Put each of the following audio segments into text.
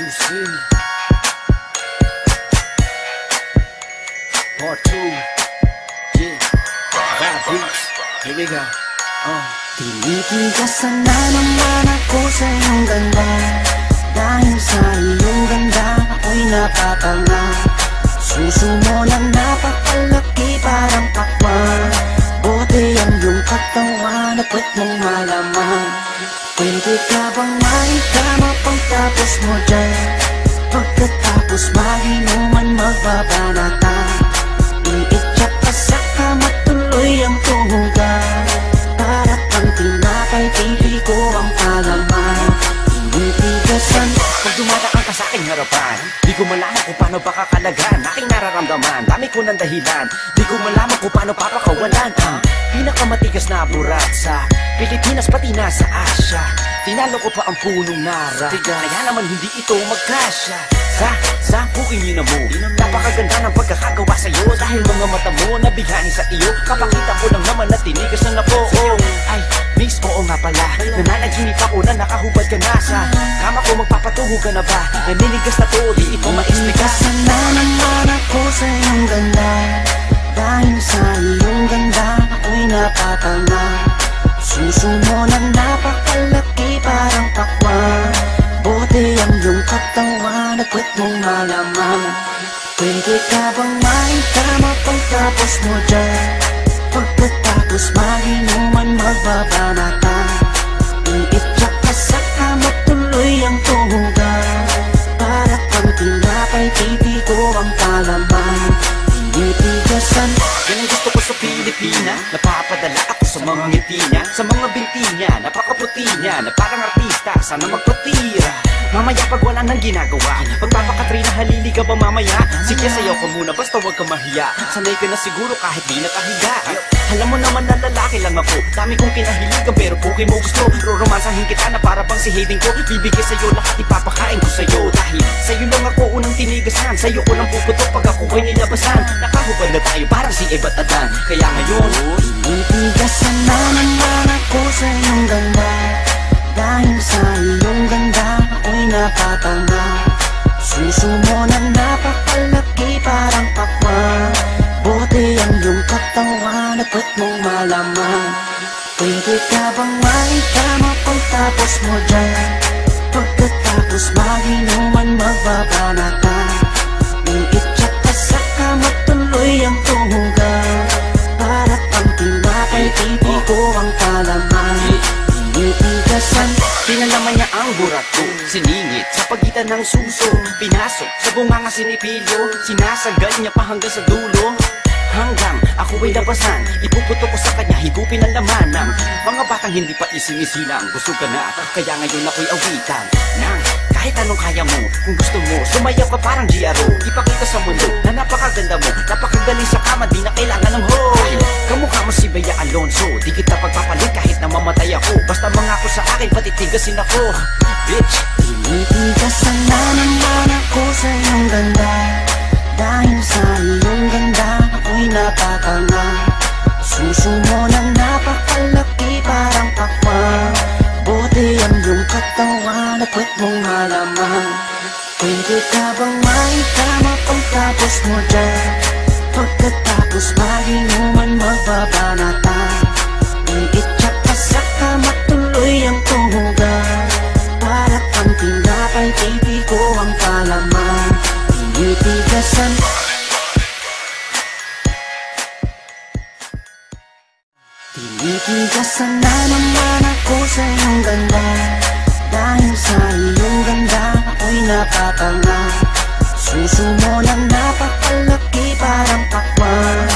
Juicy Part 2. Yeah, Bad Beats. Here we go. Tinitigasan na naman ako sa iyong ganda. Dahil sa iyong ganda ako'y napatanga. Suso mo na napakalaki parang pakwan. Bote ang iyong katawan at puwet mong malaman. Pwede ka bang maikama pagtapos mo dyan? Pagkatapos maginuman magbabanatan. Iitsak ka sa kama tuloy ang tuhugan. Para kang tinapay, pipi ko ang palaman. Tinitigasan Pag dumadaan ka sa aking harapan, di ko malaman kung paano pakakalagan aking nararamdaman. Dami ko ng dahilan, di ko malaman kung paano papakawalan ang pinakamatigas na burat sa Pilipinas pati na sa Asya. Tinalo ko pa ang punong nara, kaya naman hindi ito magkasya. Sa bukingin mo, napakaganda ng pagkakagawa sa'yo. Dahil mga mata mo nabihani sa iyo, kapakita ko lang naman na tinigas na po. Ay, miss, oo nga pala, nananaginip ako na nakahubad ka na sa kama ko. Magpapatuho ka na ba? Naninigas na to, di ito maexplika. Tinitigasan na naman ako sa iyong ganda. Dahil sa iyong ganda ako'y napatanga. Suso mo na napakalaki parang pakwan. Bote ang iyong katawan at puwet mong malaman. Pwede ka bang maikama pagtapos mo dyan? Pagkatapos maginuman magbabanatan. Iitsak ka sa kama tuloy ang tuhugan. Para kang tinapay, pipi ko ang palaman. Tinitigasan Yan ang gusto ko sa Pilipina. Napapadala ako sa mga ngiti niya, sa mga binti niya, napakaputi niya, na parang artista, sana magpatira. Mamaya pag wala nang ginagawa, pagpapakatrina, halili ka ba mamaya? Sige, sayaw ka muna, basta huwag ka mahiya. Sanay ka na siguro kahit di nakahiga. Alam mo naman na lalaki lang ako, dami kong kinahiligan pero puki mo gusto. Roromansahin kita na para bang si Hayden ko. Bibigay sa'yo lahat, ipapakain ko sa'yo. Dahil sa'yo lang ako unang tinigasan, sa'yo ko lang puputok pag ako ko'y nilabasan. Nakahubad na tayo parang si Eva at Adan. Kaya ngayon, tinitigasan na naman ako sa iyong ganda. Dahil sa iyong ganda ako'y napatanga. Suso mo na napakalaki parang pakwan. Bote ang iyong katawan at puwet mong malaman. Pwede ka bang maikama pagtapos mo dyan? Pagkatapos maginuman magbabanatan. Iitsak ka sa kama tuloy ang tuhugan. Para kang tinapay, pipi ko ang palaman. Tinitigasan pinalaman niya ang burat ko, siningit sa pagitan ng suso. Pinasok sa bunganga sinipilyo, sinasagal niya pa hanggang sa dulo. Hanggang ako ay labasan, ipuputok ko sa kanya, higupin ang laman ng mga batang hindi pa isinisilang. Gusto ka na, kaya ngayon ako'y awitan ng kahit anong kaya mo. Kung gusto mo, sumayaw ka parang GRO. Ipakita sa mundo na napakaganda mo, napakagaling sa kama, di na kailangan ng ho. Dahil kamukha mo si Bea Alonso, di kita pagpapalit kahit na mamatay ako. Basta mangako sa akin, patitigasin ako, bitch. Tinitigasan na naman ako sa iyong ganda. Dahil sa iyong ganda ako'y napatanga. Suso mo na napakalaki parang pakwan. Bote ang iyong katawan at puwet mong malaman. Pwede ka bang maikama pagtapos mo dyan? Pagkatapos maginuman magbabanatan. Iitsak ka sa kama tuloy ang tuhugan. Para kang tinapay, pipi ko ang palaman. Tinitigasan Tinitigasan na naman ako sa iyong ganda. Dahil sa iyong ganda ako'y napatanga. Suso mo na napakalaki parang pakwan.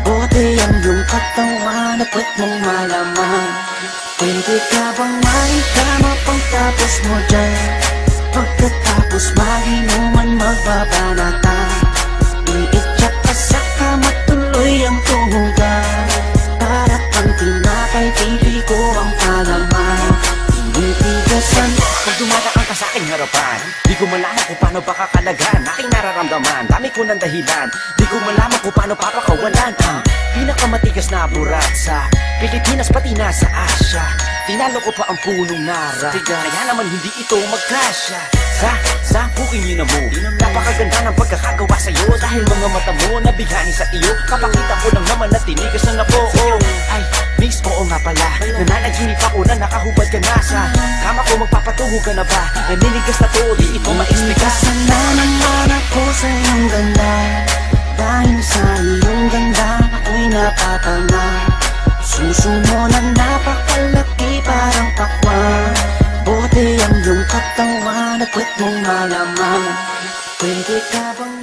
Bote ang iyong katawan at puwet mong malaman. Pwede ka bang maikama pagtapos mo dyan? Pagkatapos maginuman magbabanatan. Iitsak ka sa kama tuloy ang tuhugan. Para kang tinapay, pipi ko ang palaman. Tinitigasan Pag dumadaan ka sa aking harapan, di ko malaman kung paano pakakalagan aking nararamdaman. Dami ko ng dahilan, di ko malaman kung paano papakawalan ang pinakamatigas na burat sa Pilipinas pati na sa Asya. Tinalo ko pa ang punong nara, kaya naman hindi ito magkasya. Sa buking yun na mo, napakaganda ng pagkakagawa sa'yo. Dahil mga mata mo nabigani sa iyo, kapakita ko lang naman na tinigas na po. Ay, miss, oo nga pala, nananaginip ako na nakahubad ka na sa kama ko. Magpapatungo ka na ba? Naninigas na to, di ito ma-explica. Bigkasan na naman ako sa iyong ganda. Dahil sa iyong ganda, ako'y napatanga. Suso mo na napakalaki parang pakwan. Bote ang iyong katawan at kwet mong malaman. Pwede ka bang